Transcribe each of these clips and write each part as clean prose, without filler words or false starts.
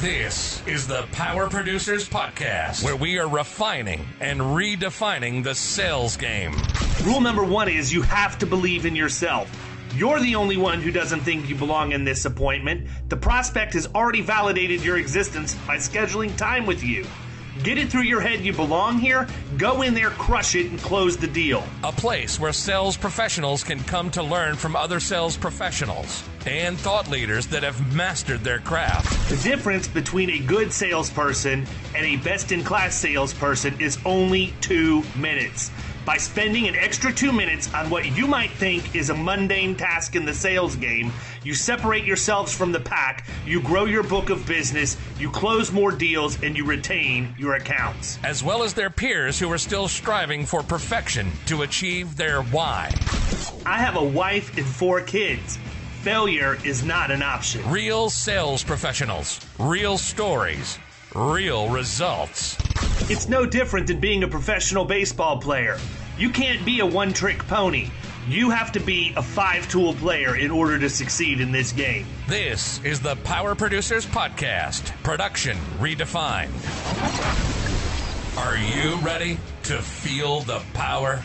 This is the Power Producers Podcast, where we are refining and redefining the sales game. Rule number one is you have to believe in yourself. You're the only one who doesn't think you belong in this appointment. The prospect has already validated your existence by scheduling time with you. Get it through your head you belong here, go in there, crush it, and close the deal. A place where sales professionals can come to learn from other sales professionals and thought leaders that have mastered their craft. The difference between a good salesperson and a best-in-class salesperson is only 2 minutes. By spending an extra 2 minutes on what you might think is a mundane task in the sales game, you separate yourselves from the pack, you grow your book of business, you close more deals, and you retain your accounts. As well as their peers who are still striving for perfection to achieve their why. I have a wife and 4 kids. Failure is not an option. Real sales professionals, real stories, real results. It's no different than being a professional baseball player. You can't be a one-trick pony. You have to be a 5-tool player in order to succeed in this game. This is the Power Producers Podcast, production redefined. Are you ready to feel the power?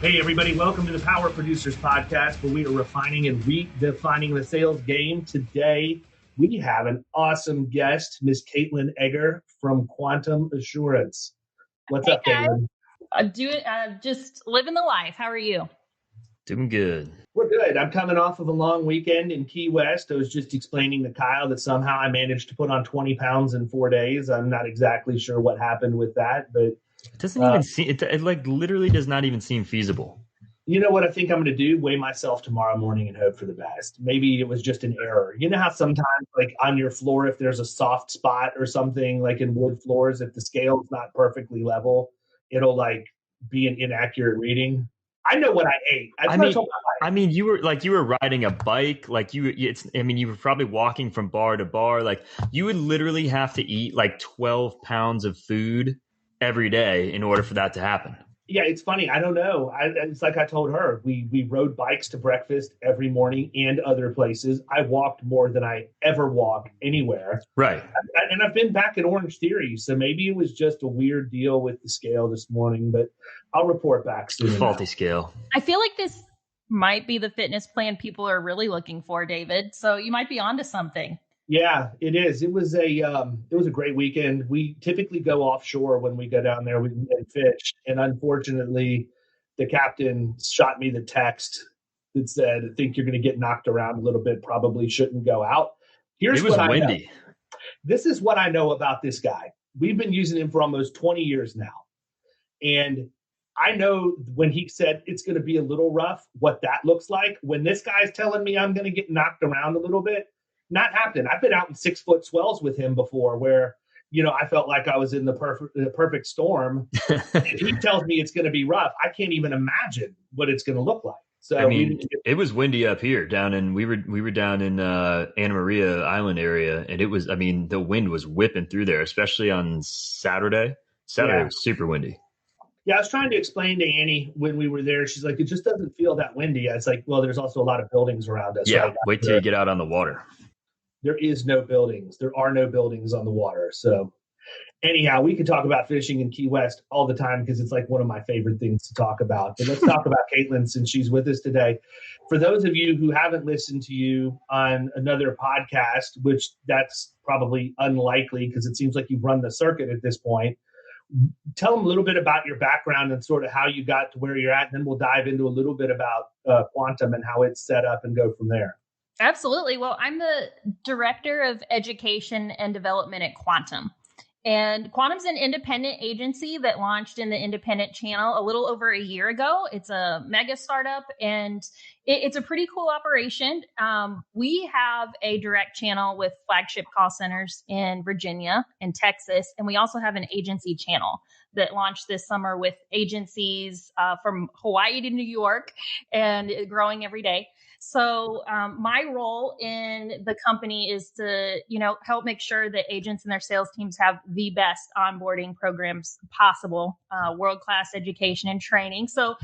Hey everybody, welcome to the Power Producers Podcast, where we are refining and redefining the sales game. Today, we have an awesome guest, Miss Katlyn Eggar from Quantum Assurance. What's up, Katlyn? Just living the life. How are you? Doing good. We're good. I'm coming off of a long weekend in Key West. I was just explaining to Kyle that somehow I managed to put on 20 pounds in 4 days. I'm not exactly sure what happened with that, but it doesn't even seem, it like literally does not even seem feasible. You know what I think I'm going to do? Weigh myself tomorrow morning and hope for the best. Maybe it was just an error. You know how sometimes, like on your floor, if there's a soft spot or something, like in wood floors, if the scale's not perfectly level, it'll like be an inaccurate reading. I know what I ate. I mean, you were riding a bike, like you were probably walking from bar to bar. Like you would literally have to eat like 12 pounds of food every day in order for that to happen. Yeah, it's funny. I don't know. It's like I told her. We rode bikes to breakfast every morning and other places. I walked more than I ever walk anywhere. Right. And I've been back in Orange Theory, so maybe it was just a weird deal with the scale this morning, but I'll report back soon. Faulty scale. I feel like this might be the fitness plan people are really looking for, David. So you might be onto something. Yeah, it is. It was a great weekend. We typically go offshore when we go down there. We can get fish, and unfortunately, the captain shot me the text that said, "I think you're going to get knocked around a little bit. Probably shouldn't go out." It was windy. This is what I know about this guy. We've been using him for almost 20 years now, and I know when he said it's going to be a little rough, what that looks like. When this guy's telling me I'm going to get knocked around a little bit. Not happening. I've been out in 6-foot swells with him before where, I felt like I was in the perfect storm. If he tells me it's going to be rough, I can't even imagine what it's going to look like. So I mean, it was windy up here we were down in Anna Maria Island area, and it was, the wind was whipping through there, especially on Saturday. It was super windy. Yeah, I was trying to explain to Annie when we were there. She's like, it just doesn't feel that windy. It's like, well, there's also a lot of buildings around us. Yeah, wait till you get out on the water. There is no buildings. There are no buildings on the water. So anyhow, we could talk about fishing in Key West all the time because it's like one of my favorite things to talk about. But let's talk about Katlyn since she's with us today. For those of you who haven't listened to you on another podcast, which that's probably unlikely because it seems like you've run the circuit at this point, tell them a little bit about your background and sort of how you got to where you're at. And then we'll dive into a little bit about Quantum and how it's set up and go from there. Absolutely. Well, I'm the director of education and development at Quantum. And Quantum's an independent agency that launched in the independent channel a little over a year ago. It's a mega startup and it's a pretty cool operation. We have a direct channel with flagship call centers in Virginia and Texas. And we also have an agency channel that launched this summer with agencies from Hawaii to New York, and growing every day. So my role in the company is to, help make sure that agents and their sales teams have the best onboarding programs possible, world-class education and training. So,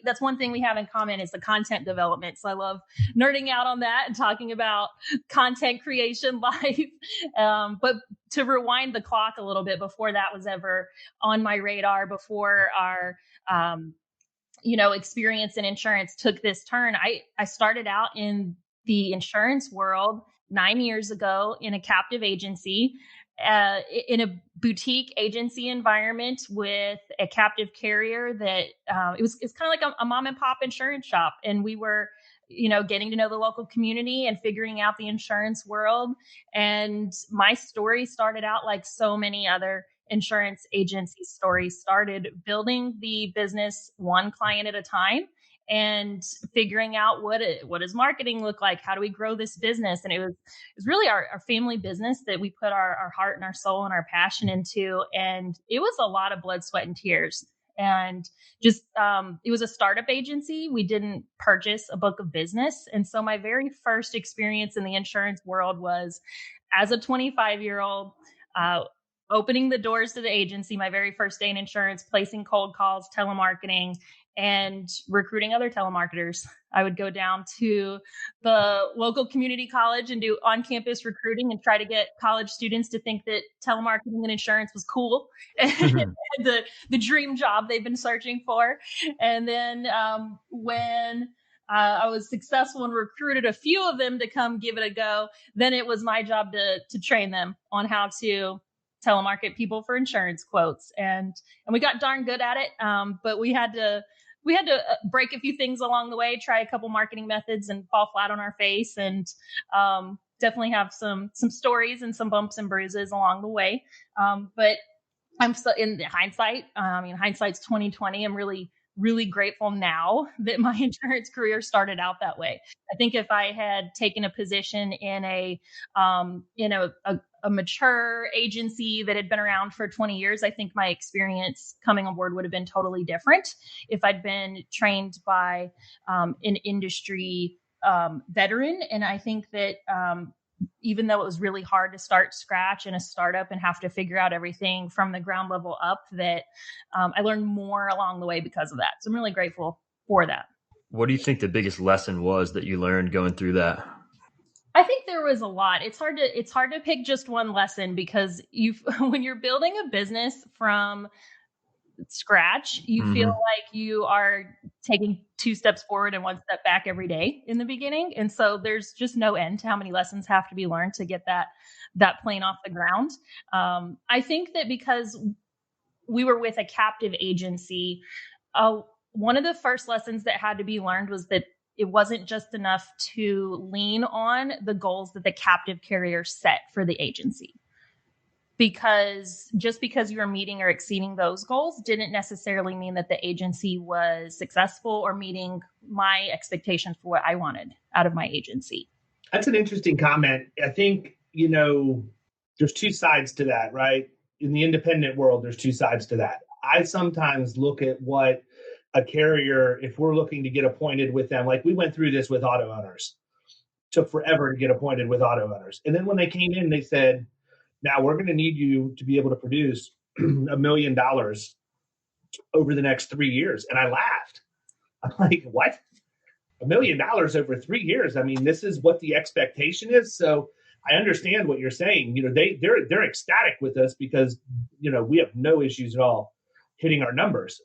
that's one thing we have in common is the content development. So I love nerding out on that and talking about content creation live. But to rewind the clock a little bit, before that was ever on my radar, before our experience in insurance took this turn, I started out in the insurance world 9 years ago in a captive agency, in a boutique agency environment with a captive carrier that it's kind of like a mom and pop insurance shop. And we were, getting to know the local community and figuring out the insurance world. And my story started out like so many other insurance agency stories, started building the business one client at a time and figuring out what does marketing look like? How do we grow this business? And it was really our family business that we put our heart and our soul and our passion into. And it was a lot of blood, sweat, and tears. And just, it was a startup agency. We didn't purchase a book of business. And so my very first experience in the insurance world was as a 25-year-old, opening the doors to the agency, my very first day in insurance, placing cold calls, telemarketing, and recruiting other telemarketers. I would go down to the local community college and do on-campus recruiting and try to get college students to think that telemarketing and insurance was cool, and the dream job they've been searching for. And then when I was successful and recruited a few of them to come give it a go, then it was my job to train them on how to telemarket people for insurance quotes. And we got darn good at it. But we had to break a few things along the way, try a couple marketing methods and fall flat on our face, and definitely have some stories and some bumps and bruises along the way. But I'm still in hindsight. Hindsight's 2020. I'm really, really grateful now that my insurance career started out that way. I think if I had taken a position in a mature agency that had been around for 20 years, I think my experience coming on board would have been totally different. If I'd been trained by an industry veteran. And I think that even though it was really hard to start scratch in a startup and have to figure out everything from the ground level up, that I learned more along the way because of that. So I'm really grateful for that. What do you think the biggest lesson was that you learned going through that? I think there was a lot. It's hard to pick just one lesson, because when you're building a business from scratch, you feel like you are taking 2 steps forward and 1 step back every day in the beginning. And so there's just no end to how many lessons have to be learned to get that plane off the ground. I think that because we were with a captive agency, one of the first lessons that had to be learned was that it wasn't just enough to lean on the goals that the captive carrier set for the agency. Because just because you were meeting or exceeding those goals didn't necessarily mean that the agency was successful or meeting my expectations for what I wanted out of my agency. That's an interesting comment. I think, there's 2 sides to that, right? In the independent world, there's 2 sides to that. I sometimes look at what a carrier, if we're looking to get appointed with them, like we went through this with auto owners, took forever to get appointed with auto owners. And then when they came in, they said, now we're going to need you to be able to produce $1 million over the next 3 years. And I laughed. I'm like, what? $1 million over 3 years? I mean, this is what the expectation is. So I understand what you're saying. They're ecstatic with us because, we have no issues at all hitting our numbers.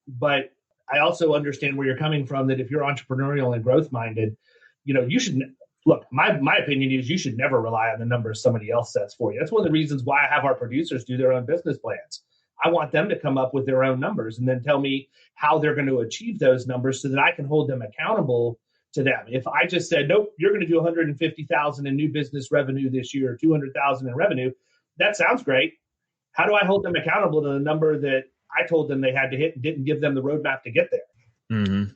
But I also understand where you're coming from, that if you're entrepreneurial and growth minded, you should look, my opinion is you should never rely on the numbers somebody else sets for you. That's one of the reasons why I have our producers do their own business plans. I want them to come up with their own numbers and then tell me how they're going to achieve those numbers so that I can hold them accountable to them. If I just said, nope, you're going to do 150,000 in new business revenue this year, or 200,000 in revenue, that sounds great. How do I hold them accountable to the number that I told them they had to hit and didn't give them the roadmap to get there? Mm-hmm.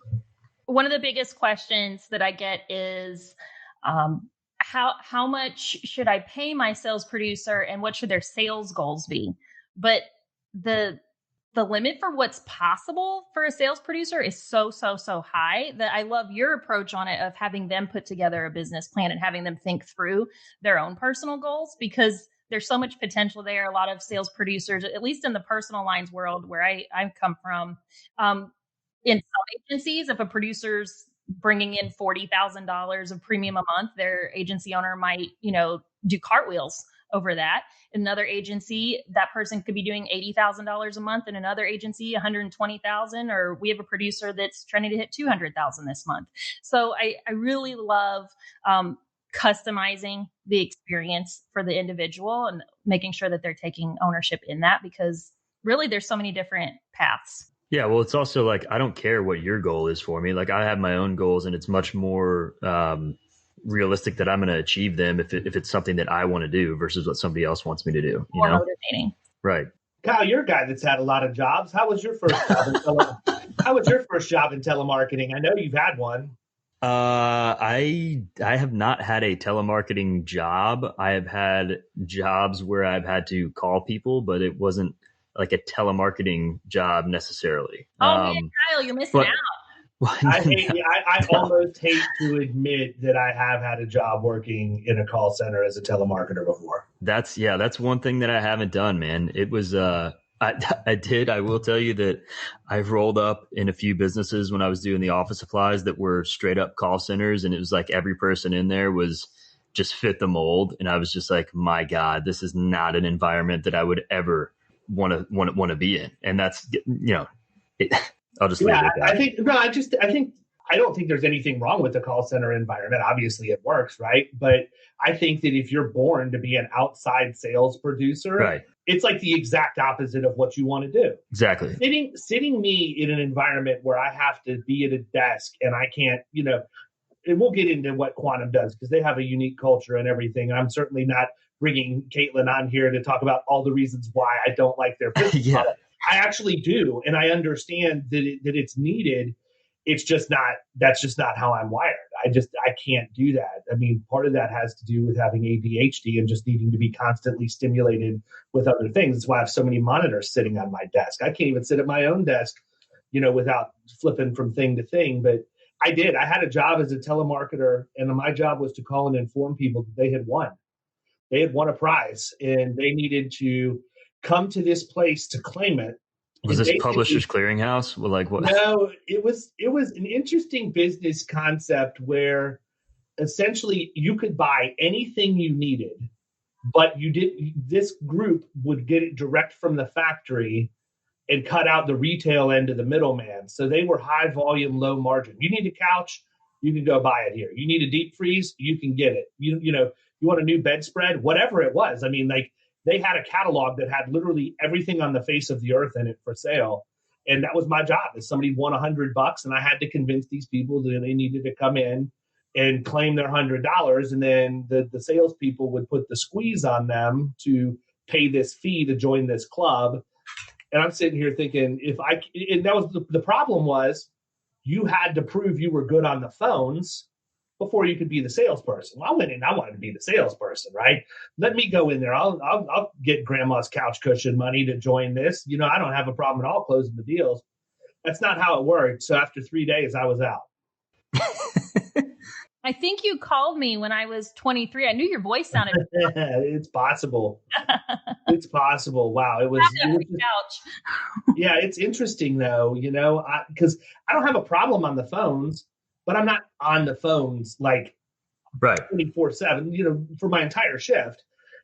One of the biggest questions that I get is, how much should I pay my sales producer and what should their sales goals be? But the limit for what's possible for a sales producer is so high that I love your approach on it of having them put together a business plan and having them think through their own personal goals, because there's so much potential there. A lot of sales producers, at least in the personal lines world where I come from, in some agencies, if a producer's bringing in $40,000 of premium a month, their agency owner might, do cartwheels over that. In another agency, that person could be doing $80,000 a month. In another agency, $120,000, or we have a producer that's trying to hit $200,000 this month. So I really love customizing the experience for the individual and making sure that they're taking ownership in that, because really there's so many different paths. Yeah, well, it's also like, I don't care what your goal is for me. Like, I have my own goals, and it's much more realistic that I'm going to achieve them if it's something that I want to do versus what somebody else wants me to do. More motivating. Right. Kyle, you're a guy that's had a lot of jobs. How was your first job in telemarketing? I know you've had one. I have not had a telemarketing job. I have had jobs where I've had to call people, but it wasn't like a telemarketing job necessarily. Man, Kyle, you're missing out. I almost hate to admit that I have had a job working in a call center as a telemarketer before. That's one thing that I haven't done, man. It was, I will tell you that I've rolled up in a few businesses when I was doing the office supplies that were straight up call centers. And it was like every person in there was just fit the mold. And I was just like, my God, this is not an environment that I would ever want to be in. And that's, I'll just leave it at that. I don't think there's anything wrong with the call center environment. Obviously it works, right? But I think that if you're born to be an outside sales producer, right, it's like the exact opposite of what you want to do. Exactly. Sitting me in an environment where I have to be at a desk and I can't, and we'll get into what Quantum does because they have a unique culture and everything. I'm certainly not bringing Katlyn on here to talk about all the reasons why I don't like their business model. I actually do. And I understand that it's needed. It's just not, that's just not how I'm wired. I can't do that. I mean, part of that has to do with having ADHD and just needing to be constantly stimulated with other things. That's why I have so many monitors sitting on my desk. I can't even sit at my own desk, without flipping from thing to thing. But I had a job as a telemarketer, and my job was to call and inform people that they had won. They had won a prize and they needed to come to this place to claim it. Was this Publishers Clearinghouse? Well, like what? No, it was an interesting business concept where essentially you could buy anything you needed, but this group would get it direct from the factory and cut out the retail end of the middleman. So they were high volume, low margin. You need a couch, you can go buy it here. You need a deep freeze, you can get it. You want a new bedspread, whatever it was. I mean, like, they had a catalog that had literally everything on the face of the earth in it for sale. And that was my job. If somebody won $100 and I had to convince these people that they needed to come in and claim their $100. And then the salespeople would put the squeeze on them to pay this fee to join this club. And I'm sitting here thinking, and that was the problem was you had to prove you were good on the phones before you could be the salesperson. Well, I went in, I wanted to be the salesperson, right? Let me go in there. I'll get grandma's couch cushion money to join this. I don't have a problem at all closing the deals. That's not how it worked. So after 3 days, I was out. I think you called me when I was 23. I knew your voice sounded. It's possible. It's possible. Wow. It was couch. Yeah, it's interesting though, because I don't have a problem on the phones, but I'm not on the phones like 24/7, for my entire shift.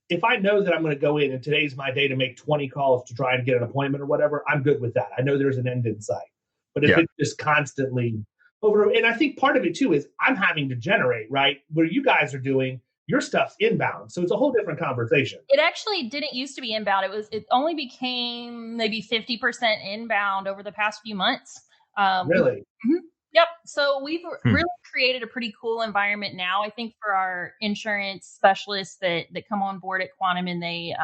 If I know that I'm going to go in and today's my day to make 20 calls to try and get an appointment or whatever, I'm good with that. I know there's an end in sight. But if it's just constantly over, and I think part of it too is I'm having to generate, right? Where you guys are doing your stuff's inbound. So it's a whole different conversation. It actually didn't used to be inbound. It only became maybe 50% inbound over the past few months. Really? Mm-hmm. Yep. So we've really created a pretty cool environment now, I think, for our insurance specialists that come on board at Quantum, and they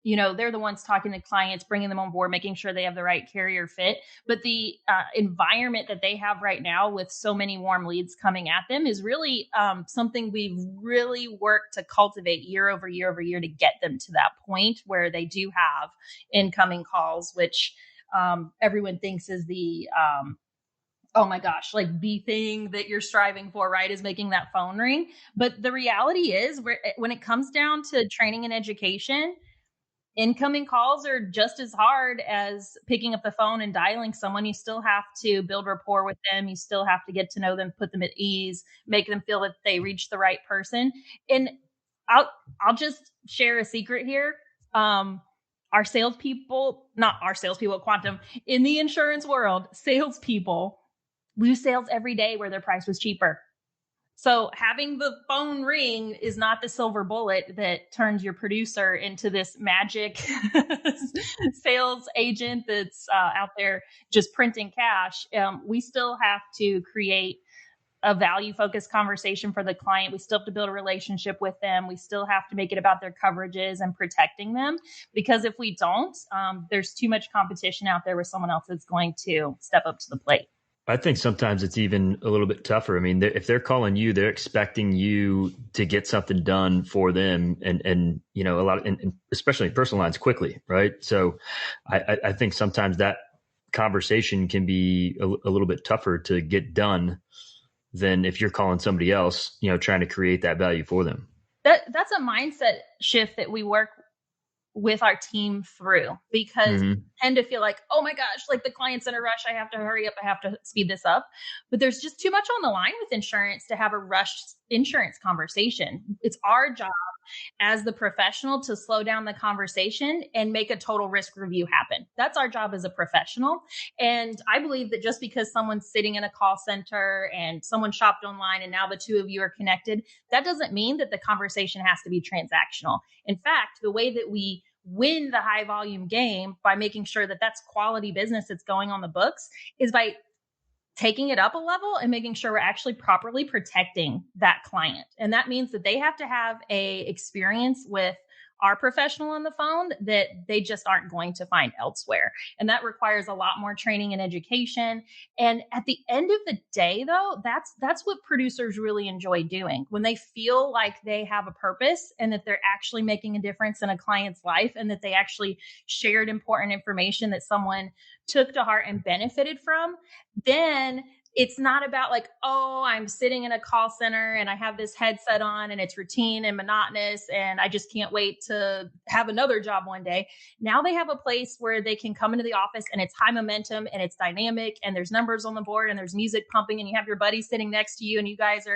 they're the ones talking to clients, bringing them on board, making sure they have the right carrier fit. But the environment that they have right now with so many warm leads coming at them is really something we've really worked to cultivate year over year over year to get them to that point where they do have incoming calls, which everyone thinks is the oh my gosh, like the thing that you're striving for, right, is making that phone ring. But the reality is, when it comes down to training and education, incoming calls are just as hard as picking up the phone and dialing someone. You still have to build rapport with them. You still have to get to know them, put them at ease, make them feel that they reached the right person. And I'll just share a secret here. Our salespeople, not our salespeople at Quantum, in the insurance world, salespeople lose sales every day where their price was cheaper. So having the phone ring is not the silver bullet that turns your producer into this magic sales agent that's out there just printing cash. We still have to create a value-focused conversation for the client. We still have to build a relationship with them. We still have to make it about their coverages and protecting them. Because if we don't, there's too much competition out there with someone else that's going to step up to the plate. I think sometimes it's even a little bit tougher. I mean, if they're calling you, they're expecting you to get something done for them, and a lot, and especially personal lines quickly, right? So, I think sometimes that conversation can be a little bit tougher to get done than if you're calling somebody else, trying to create that value for them. That's a mindset shift that we work with our team through, because tend to feel like, oh my gosh, like the client's in a rush. I have to hurry up. I have to speed this up. But there's just too much on the line with insurance to have a rushed insurance conversation. It's our job as the professional to slow down the conversation and make a total risk review happen. That's our job as a professional. And I believe that just because someone's sitting in a call center and someone shopped online and now the two of you are connected, that doesn't mean that the conversation has to be transactional. In fact, the way that we win the high volume game by making sure that that's quality business that's going on the books is by taking it up a level and making sure we're actually properly protecting that client. And that means that they have to have a experience with our professional on the phone that they just aren't going to find elsewhere. And that requires a lot more training and education. And at the end of the day, though, that's what producers really enjoy doing. When they feel like they have a purpose and that they're actually making a difference in a client's life and that they actually shared important information that someone took to heart and benefited from, then it's not about like, oh, I'm sitting in a call center and I have this headset on and it's routine and monotonous and I just can't wait to have another job one day. Now they have a place where they can come into the office and it's high momentum and it's dynamic and there's numbers on the board and there's music pumping and you have your buddy sitting next to you and you guys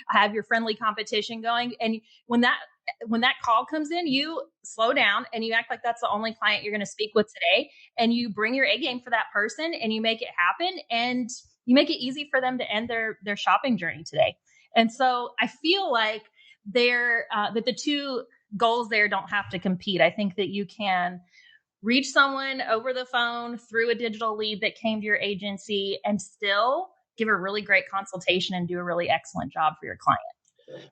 have your friendly competition going. And when that call comes in, you slow down and you act like that's the only client you're going to speak with today. And you bring your A game for that person and you make it happen. And you make it easy for them to end their shopping journey today. And so I feel like that the two goals there don't have to compete. I think that you can reach someone over the phone through a digital lead that came to your agency and still give a really great consultation and do a really excellent job for your client.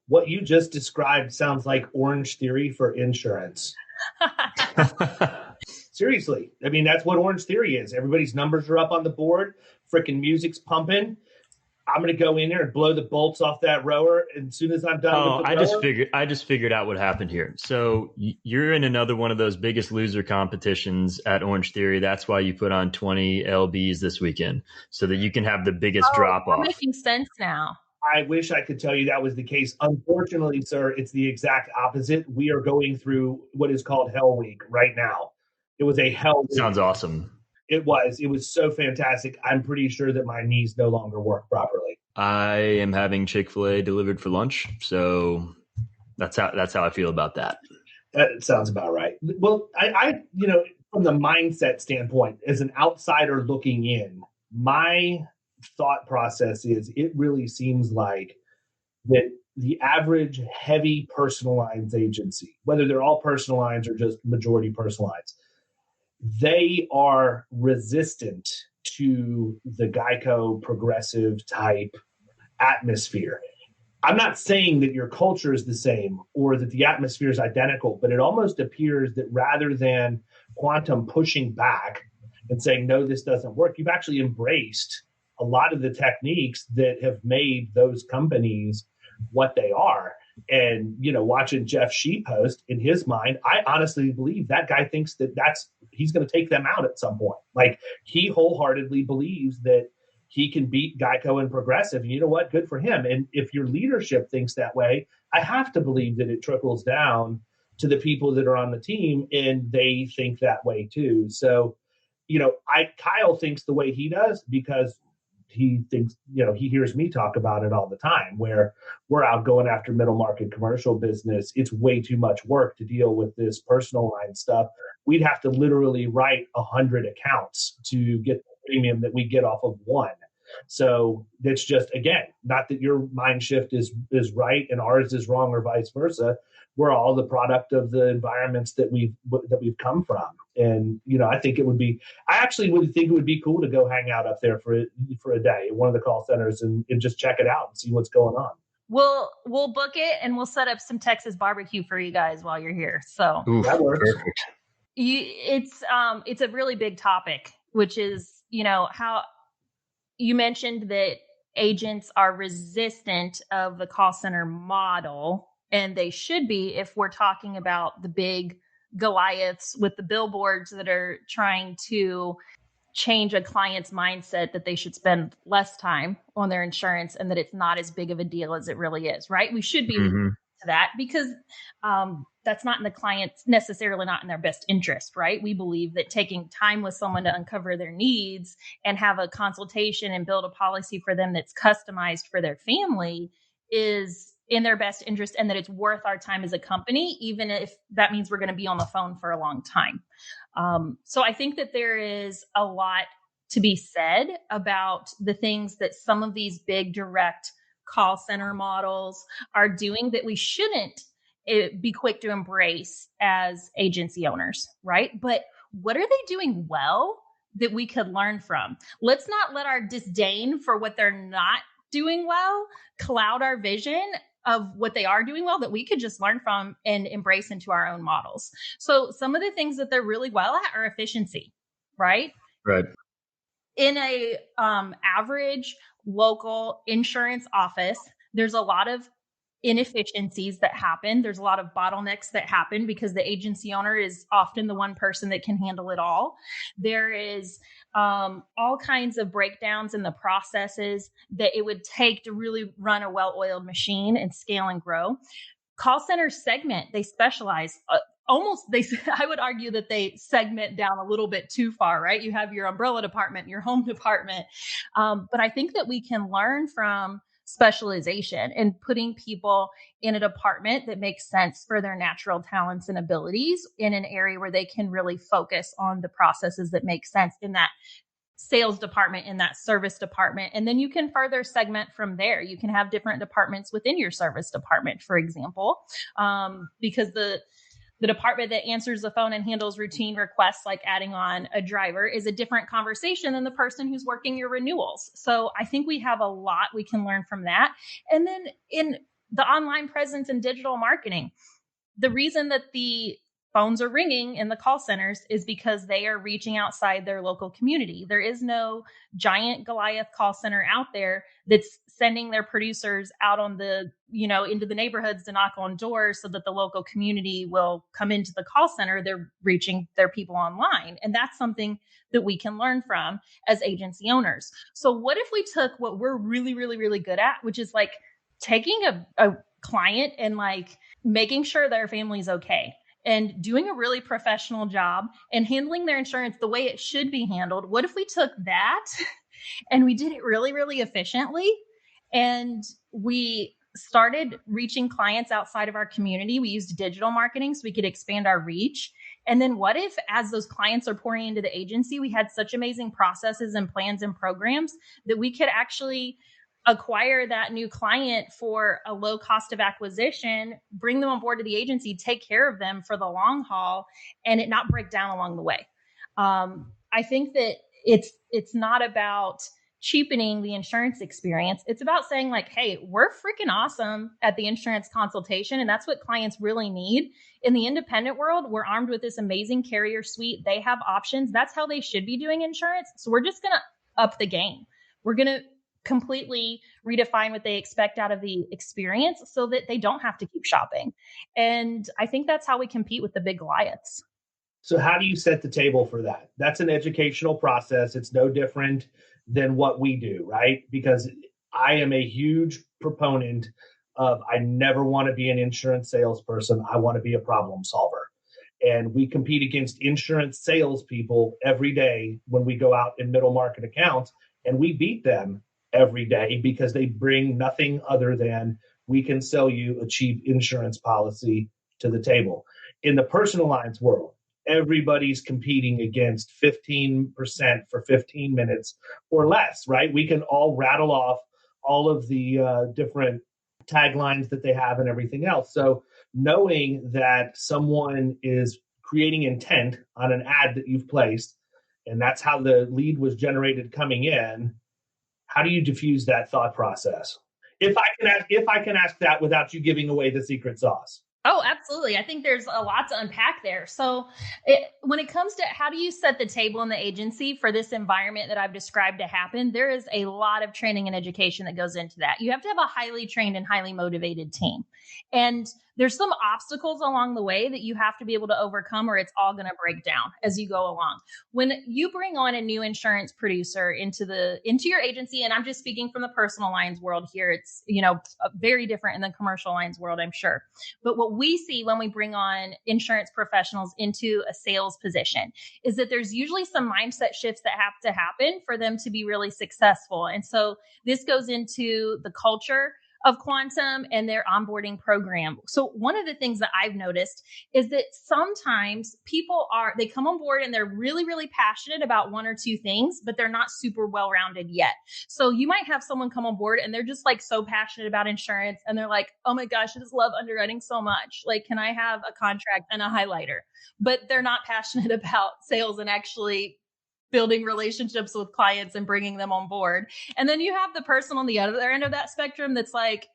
What you just described sounds like Orange Theory for insurance. Seriously. I mean, that's what Orange Theory is. Everybody's numbers are up on the board. Freaking music's pumping. I'm going to go in there and blow the bolts off that rower. And as soon as I'm done with the rower, I just figured out what happened here. So you're in another one of those biggest loser competitions at Orange Theory. That's why you put on 20 LBs this weekend so that you can have the biggest drop off. Making sense now. I wish I could tell you that was the case. Unfortunately, sir, it's the exact opposite. We are going through what is called Hell Week right now. It was a hell week. Sounds awesome. It was so fantastic. I'm pretty sure that my knees no longer work properly. I am having Chick-fil-A delivered for lunch, so that's how I feel about that. That sounds about right. Well, I from the mindset standpoint, as an outsider looking in, my thought process is it really seems like that the average heavy personal lines agency, whether they're all personal lines or just majority personal lines, they are resistant to the Geico progressive type atmosphere. I'm not saying that your culture is the same or that the atmosphere is identical, but it almost appears that rather than Quantum pushing back and saying, no, this doesn't work, you've actually embraced a lot of the techniques that have made those companies what they are. And, watching Jeff Shee post, in his mind, I honestly believe that guy thinks that he's going to take them out at some point. Like, he wholeheartedly believes that he can beat Geico and Progressive. And you know what? Good for him. And if your leadership thinks that way, I have to believe that it trickles down to the people that are on the team and they think that way too. So, Kyle thinks the way he does because he thinks, he hears me talk about it all the time, where we're out going after middle market commercial business. It's way too much work to deal with this personal line stuff. We'd have to literally write 100 accounts to get the premium that we get off of one. So it's just, again, not that your mind shift is right and ours is wrong or vice versa. We're all the product of the environments that we've come from. And, I actually would think it would be cool to go hang out up there for a day at one of the call centers and just check it out and see what's going on. We'll book it and we'll set up some Texas barbecue for you guys while you're here. So that works. Perfect. It's a really big topic, which is, how you mentioned that agents are resistant of the call center model, and they should be if we're talking about the big Goliaths with the billboards that are trying to change a client's mindset that they should spend less time on their insurance and that it's not as big of a deal as it really is, right? We should be to that because that's not in the client's necessarily not in their best interest, right? We believe that taking time with someone to uncover their needs and have a consultation and build a policy for them that's customized for their family is in their best interest, and that it's worth our time as a company, even if that means we're going to be on the phone for a long time. So I think that there is a lot to be said about the things that some of these big direct call center models are doing that we shouldn't be quick to embrace as agency owners, right? But what are they doing well that we could learn from? Let's not let our disdain for what they're not doing well cloud our vision of what they are doing well that we could just learn from and embrace into our own models. So some of the things that they're really well at are efficiency, right? Right. In a average local insurance office, there's a lot of inefficiencies that happen. There's a lot of bottlenecks that happen because the agency owner is often the one person that can handle it all. There is all kinds of breakdowns in the processes that it would take to really run a well-oiled machine and scale and grow. Call centers segment, they specialize I would argue that they segment down a little bit too far, right? You have your umbrella department, your home department. But I think that we can learn from specialization and putting people in a department that makes sense for their natural talents and abilities in an area where they can really focus on the processes that make sense in that sales department, in that service department. And then you can further segment from there. You can have different departments within your service department, for example, because the department that answers the phone and handles routine requests like adding on a driver is a different conversation than the person who's working your renewals. So I think we have a lot we can learn from that. And then in the online presence and digital marketing, the reason that the phones are ringing in the call centers is because they are reaching outside their local community. There is no giant Goliath call center out there that's sending their producers out on the, into the neighborhoods to knock on doors so that the local community will come into the call center. They're reaching their people online. And that's something that we can learn from as agency owners. So what if we took what we're really, really, really good at, which is like taking a client and like making sure their family's okay, and doing a really professional job and handling their insurance the way it should be handled? What if we took that and we did it really, really efficiently, and we started reaching clients outside of our community? We used digital marketing so we could expand our reach. And then what if, as those clients are pouring into the agency, we had such amazing processes and plans and programs that we could actually acquire that new client for a low cost of acquisition, bring them on board to the agency, take care of them for the long haul, and it not break down along the way. I think that it's not about cheapening the insurance experience. It's about saying like, hey, we're freaking awesome at the insurance consultation. And that's what clients really need. In the independent world, we're armed with this amazing carrier suite. They have options. That's how they should be doing insurance. So we're just going to up the game. We're going to completely redefine what they expect out of the experience so that they don't have to keep shopping. And I think that's how we compete with the big Goliaths. So how do you set the table for that? That's an educational process. It's no different than what we do, right? Because I am a huge proponent of, I never want to be an insurance salesperson. I want to be a problem solver. And we compete against insurance salespeople every day when we go out in middle market accounts, and we beat them every day because they bring nothing other than, we can sell you a cheap insurance policy to the table. In the personal lines world, everybody's competing against 15% for 15 minutes or less, right? We can all rattle off all of the different taglines that they have and everything else. So knowing that someone is creating intent on an ad that you've placed, and that's how the lead was generated coming in, how do you diffuse that thought process? If I can ask that without you giving away the secret sauce. Oh, absolutely. I think there's a lot to unpack there. So when it comes to how do you set the table in the agency for this environment that I've described to happen, there is a lot of training and education that goes into that. You have to have a highly trained and highly motivated team. And there's some obstacles along the way that you have to be able to overcome, or it's all going to break down as you go along. When you bring on a new insurance producer into your agency, and I'm just speaking from the personal lines world here, it's, very different in the commercial lines world, I'm sure. But what we see when we bring on insurance professionals into a sales position is that there's usually some mindset shifts that have to happen for them to be really successful. And so this goes into the culture of Quantum and their onboarding program. So one of the things that I've noticed is that sometimes they come on board and they're really, really passionate about one or two things, but they're not super well-rounded yet. So you might have someone come on board and they're just like so passionate about insurance and they're like, oh my gosh, I just love underwriting so much. Like, can I have a contract and a highlighter? But they're not passionate about sales and actually building relationships with clients and bringing them on board. And then you have the person on the other end of that spectrum that's like,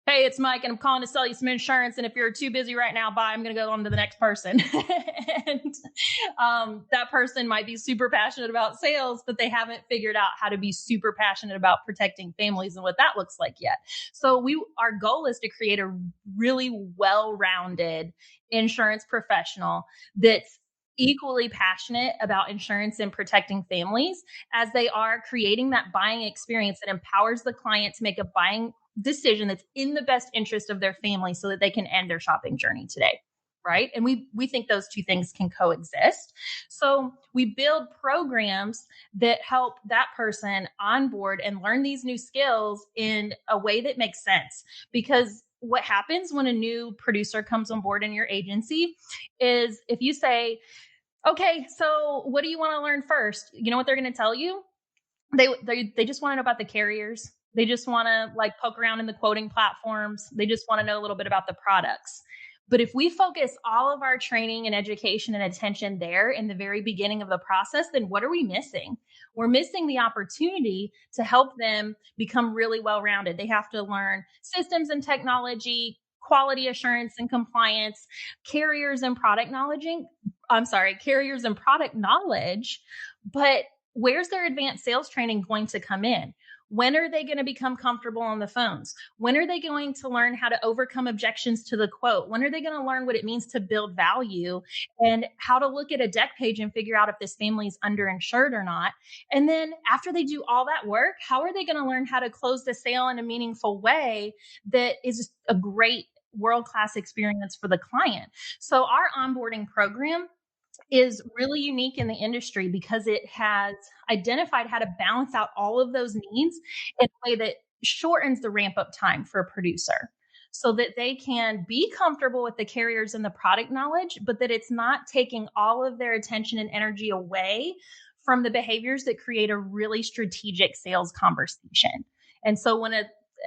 hey, it's Mike and I'm calling to sell you some insurance. And if you're too busy right now, bye, I'm going to go on to the next person. And that person might be super passionate about sales, but they haven't figured out how to be super passionate about protecting families and what that looks like yet. So our goal is to create a really well-rounded insurance professional that's equally passionate about insurance and protecting families as they are creating that buying experience that empowers the client to make a buying decision that's in the best interest of their family so that they can end their shopping journey today. Right. And we think those two things can coexist. So we build programs that help that person onboard and learn these new skills in a way that makes sense. Because what happens when a new producer comes on board in your agency is if you say, okay, so what do you want to learn first? You know what they're going to tell you? They just want to know about the carriers. They just want to like poke around in the quoting platforms. They just want to know a little bit about the products. But if we focus all of our training and education and attention there in the very beginning of the process, then what are we missing? We're missing the opportunity to help them become really well-rounded. They have to learn systems and technology, quality assurance and compliance, carriers and product knowledge. But where's their advanced sales training going to come in? When are they going to become comfortable on the phones? When are they going to learn how to overcome objections to the quote? When are they going to learn what it means to build value and how to look at a deck page and figure out if this family is underinsured or not? And then after they do all that work, how are they going to learn how to close the sale in a meaningful way that is a great world-class experience for the client? So our onboarding program is really unique in the industry because it has identified how to balance out all of those needs in a way that shortens the ramp up time for a producer so that they can be comfortable with the carriers and the product knowledge, but that it's not taking all of their attention and energy away from the behaviors that create a really strategic sales conversation. And so when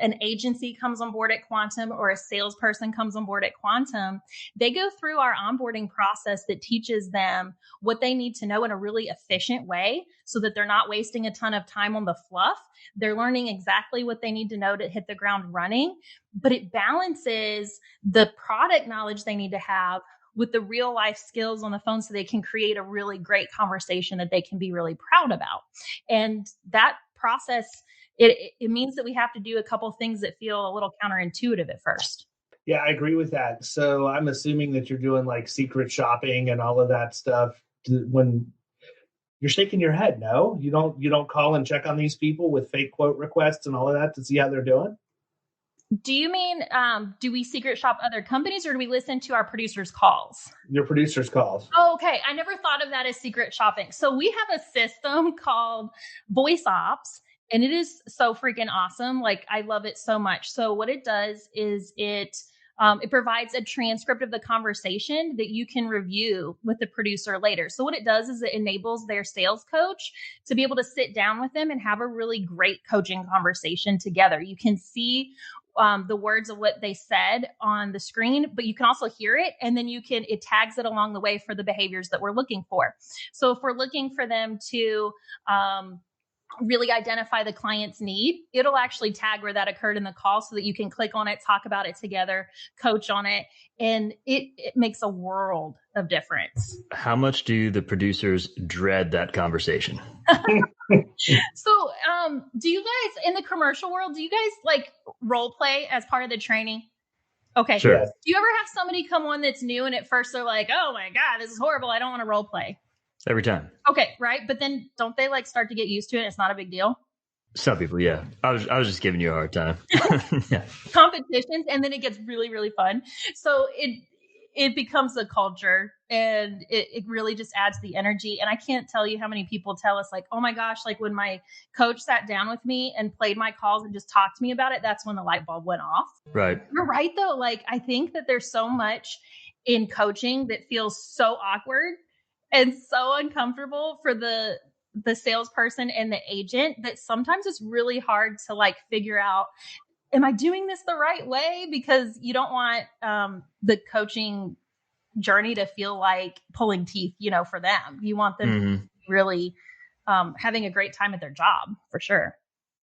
an agency comes on board at Quantum or a salesperson comes on board at Quantum, they go through our onboarding process that teaches them what they need to know in a really efficient way so that they're not wasting a ton of time on the fluff. They're learning exactly what they need to know to hit the ground running, but it balances the product knowledge they need to have with the real life skills on the phone so they can create a really great conversation that they can be really proud about. And that process, it means that we have to do a couple things that feel a little counterintuitive at first. Yeah, I agree with that. So I'm assuming that you're doing like secret shopping and all of that stuff when you're shaking your head. No, you don't call and check on these people with fake quote requests and all of that to see how they're doing. Do you mean, do we secret shop other companies or do we listen to our producers' calls? Your producers' calls. Oh, okay. I never thought of that as secret shopping. So we have a system called Voice Ops, and it is so freaking awesome. Like, I love it so much. So what it does is it provides a transcript of the conversation that you can review with the producer later. So what it does is it enables their sales coach to be able to sit down with them and have a really great coaching conversation together. You can see the words of what they said on the screen, but you can also hear it. And then it tags it along the way for the behaviors that we're looking for. So if we're looking for them to, really identify the client's need, it'll actually tag where that occurred in the call so that you can click on it, talk about it together, coach on it. And it makes a world of difference. How much do the producers dread that conversation? So, do you guys in the commercial world, do you guys like role play as part of the training? Okay. Sure. Do you ever have somebody come on that's new and at first they're like, oh my God, this is horrible. I don't want to role play. Every time. Okay, right. But then don't they like start to get used to it? It's not a big deal. Some people, yeah. I was just giving you a hard time. Yeah. Competitions, and then it gets really, really fun. So it becomes a culture, and it really just adds the energy. And I can't tell you how many people tell us like, oh my gosh, like when my coach sat down with me and played my calls and just talked to me about it, that's when the light bulb went off. Right. You're right though. Like I think that there's so much in coaching that feels so awkward and so uncomfortable for the salesperson and the agent that sometimes it's really hard to like figure out, am I doing this the right way? Because you don't want the coaching journey to feel like pulling teeth, for them. You want them to be really having a great time at their job for sure.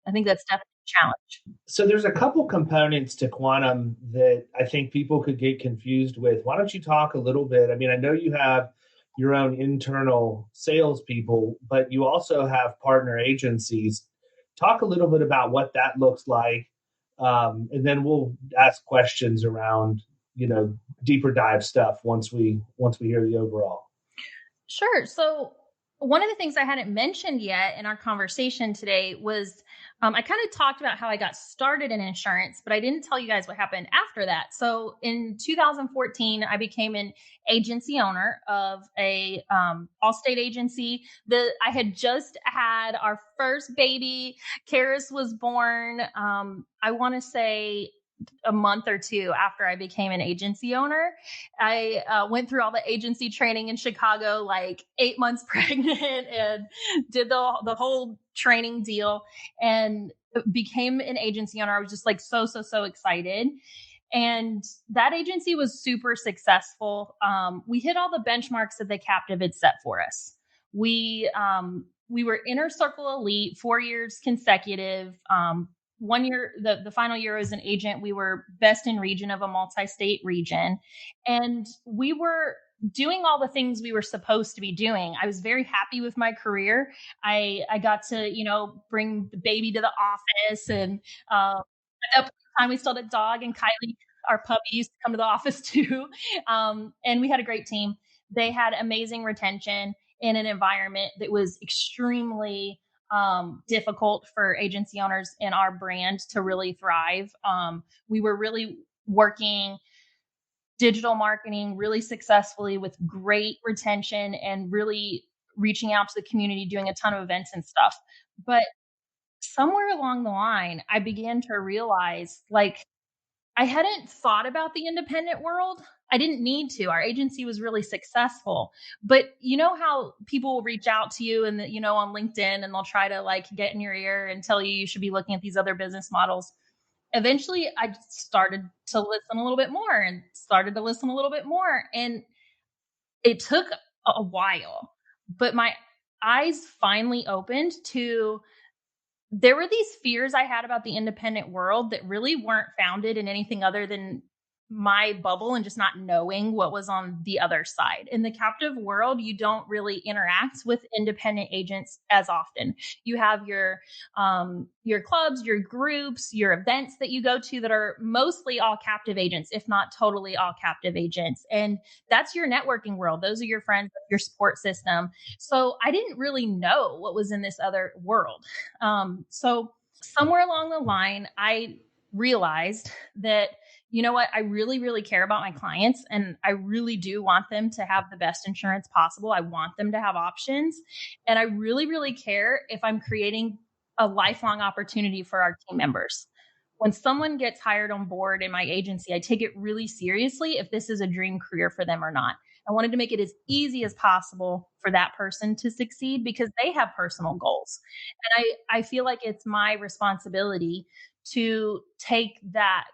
I think that's definitely a challenge. So there's a couple components to Quantum that I think people could get confused with. Why don't you talk a little bit? I mean, I know you have your own internal salespeople, but you also have partner agencies. Talk a little bit about what that looks like, and then we'll ask questions around, deeper dive stuff once we hear the overall. Sure. So one of the things I hadn't mentioned yet in our conversation today was I kind of talked about how I got started in insurance, but I didn't tell you guys what happened after that. So in 2014, I became an agency owner of a Allstate agency. I had just had our first baby. Karis was born, I want to say a month or two after I became an agency owner. I went through all the agency training in Chicago, like 8 months pregnant, and did the whole training deal and became an agency owner. I was just like so excited. And that agency was super successful. We hit all the benchmarks that the captive had set for us. We were Inner Circle Elite 4 years consecutive. 1 year, the final year as an agent, we were best in region of a multi-state region. And we were doing all the things we were supposed to be doing. I was very happy with my career. I got to, bring the baby to the office. And at that point in time, we still had a dog, and Kylie, our puppy, used to come to the office too. And we had a great team. They had amazing retention in an environment that was extremely difficult for agency owners in our brand to really thrive. We were really working digital marketing really successfully with great retention and really reaching out to the community, doing a ton of events and stuff. But somewhere along the line, I began to realize like I hadn't thought about the independent world. I didn't need to. Our agency was really successful. But you know how people will reach out to you and, on LinkedIn, and they'll try to like get in your ear and tell you should be looking at these other business models. eventually I just started to listen a little bit more and started to listen a little bit more. And it took a while, but my eyes finally opened to, there were these fears I had about the independent world that really weren't founded in anything other than my bubble and just not knowing what was on the other side. In the captive world, you don't really interact with independent agents as often. You have your clubs, your groups, your events that you go to that are mostly all captive agents, if not totally all captive agents. And that's your networking world. Those are your friends, your support system. So I didn't really know what was in this other world. So somewhere along the line, I realized that, you know what, I really, really care about my clients, and I really do want them to have the best insurance possible. I want them to have options. And I really, really care if I'm creating a lifelong opportunity for our team members. When someone gets hired on board in my agency, I take it really seriously if this is a dream career for them or not. I wanted to make it as easy as possible for that person to succeed because they have personal goals. And I feel like it's my responsibility to take that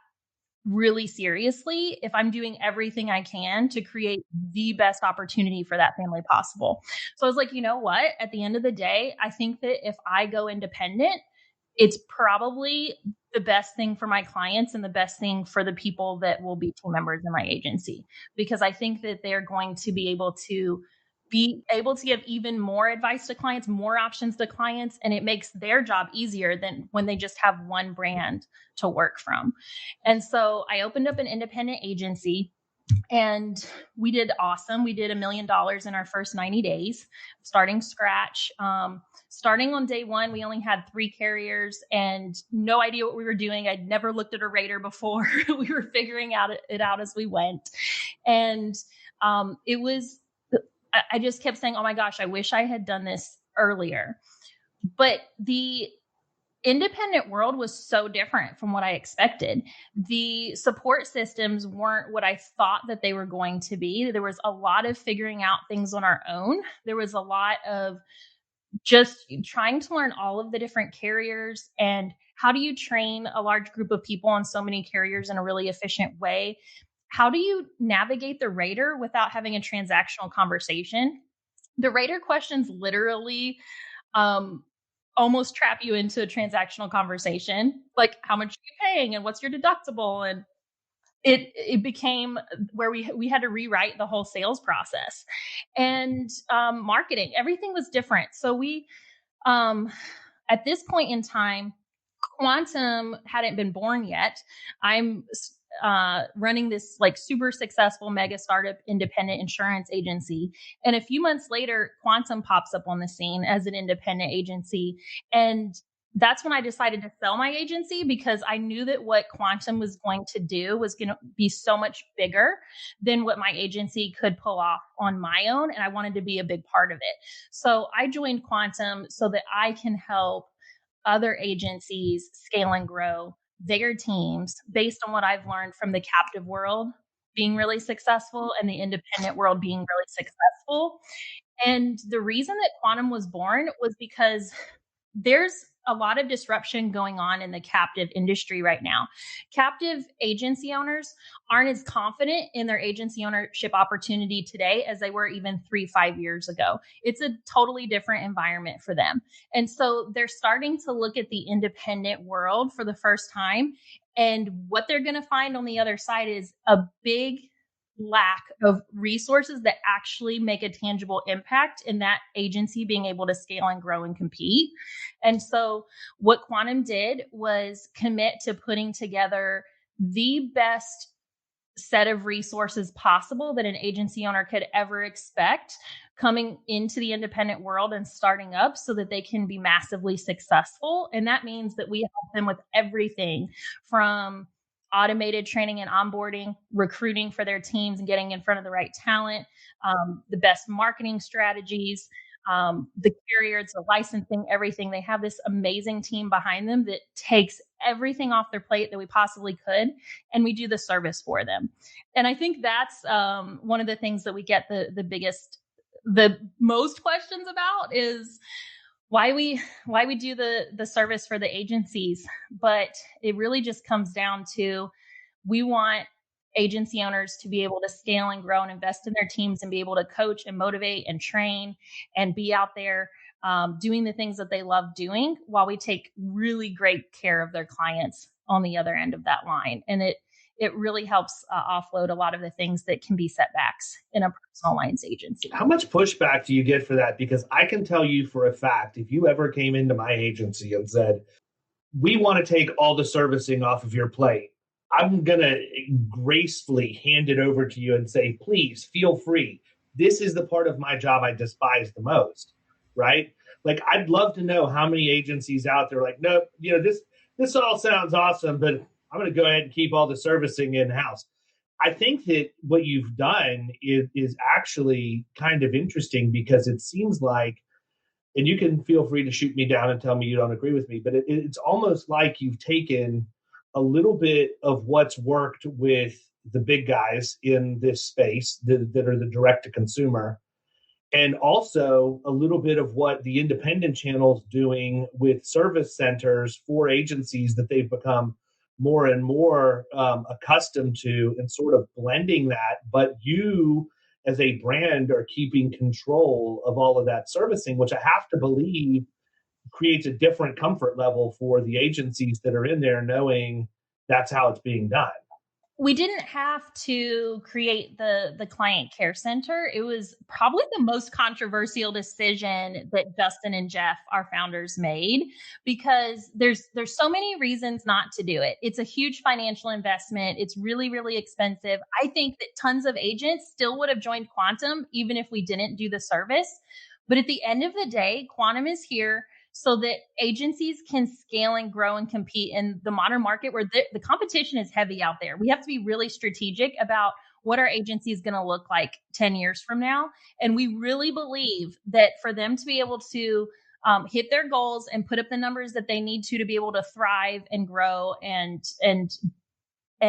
really seriously if I'm doing everything I can to create the best opportunity for that family possible. So I was like, you know what? At the end of the day, I think that if I go independent, it's probably the best thing for my clients and the best thing for the people that will be team members in my agency, because I think that they're going to be able to give even more advice to clients, more options to clients, and it makes their job easier than when they just have one brand to work from. And so I opened up an independent agency, and we did awesome. We did $1 million in our first 90 days, starting scratch. Starting on day one, we only had 3 carriers and no idea what we were doing. I'd never looked at a rater before. We were figuring it out as we went. And I just kept saying, oh my gosh, I wish I had done this earlier. But the independent world was so different from what I expected. The support systems weren't what I thought that they were going to be. There was a lot of figuring out things on our own. There was a lot of just trying to learn all of the different carriers and how do you train a large group of people on so many carriers in a really efficient way. How do you navigate the rater without having a transactional conversation? The rater questions literally almost trap you into a transactional conversation, like how much are you paying and what's your deductible? And it became where we had to rewrite the whole sales process. And marketing, everything was different. So we, at this point in time, Quantum hadn't been born yet. I'm running this like super successful mega startup independent insurance agency. And a few months later, Quantum pops up on the scene as an independent agency. And that's when I decided to sell my agency, because I knew that what Quantum was going to do was going to be so much bigger than what my agency could pull off on my own. And I wanted to be a big part of it. So I joined Quantum so that I can help other agencies scale and grow their teams based on what I've learned from the captive world being really successful and the independent world being really successful. And the reason that Quantum was born was because there's a lot of disruption going on in the captive industry right now. Captive agency owners aren't as confident in their agency ownership opportunity today as they were even 3-5 years ago. It's a totally different environment for them. And so they're starting to look at the independent world for the first time. And what they're going to find on the other side is a big lack of resources that actually make a tangible impact in that agency being able to scale and grow and compete. And so what Quantum did was commit to putting together the best set of resources possible that an agency owner could ever expect coming into the independent world and starting up so that they can be massively successful. And that means that we help them with everything from automated training and onboarding, recruiting for their teams and getting in front of the right talent, the best marketing strategies, the carriers, the licensing, everything. They have this amazing team behind them that takes everything off their plate that we possibly could, and we do the service for them. And I think that's one of the things that we get the most questions about is, why we do the service for the agencies, but it really just comes down to, we want agency owners to be able to scale and grow and invest in their teams and be able to coach and motivate and train and be out there doing the things that they love doing, while we take really great care of their clients on the other end of that line. And it really helps offload a lot of the things that can be setbacks in a personal lines agency. How much pushback do you get for that? Because I can tell you for a fact, if you ever came into my agency and said, we want to take all the servicing off of your plate, I'm going to gracefully hand it over to you and say, please feel free. This is the part of my job I despise the most, right? Like, I'd love to know how many agencies out there like, nope, this all sounds awesome, but I'm going to go ahead and keep all the servicing in-house. I think that what you've done is actually kind of interesting, because it seems like, and you can feel free to shoot me down and tell me you don't agree with me, but it's almost like you've taken a little bit of what's worked with the big guys in this space that are the direct-to-consumer, and also a little bit of what the independent channel's doing with service centers for agencies that they've become more and more accustomed to, and sort of blending that. But you, as a brand, are keeping control of all of that servicing, which I have to believe creates a different comfort level for the agencies that are in there, knowing that's how it's being done. We didn't have to create the client care center. It was probably the most controversial decision that Justin and Jeff, our founders, made, because there's so many reasons not to do it. It's a huge financial investment. It's really, really expensive. I think that tons of agents still would have joined Quantum even if we didn't do the service. But at the end of the day, Quantum is here so that agencies can scale and grow and compete in the modern market, where the competition is heavy out there. We have to be really strategic about what our agency is going to look like 10 years from now. And we really believe that for them to be able to hit their goals and put up the numbers that they need to be able to thrive and grow and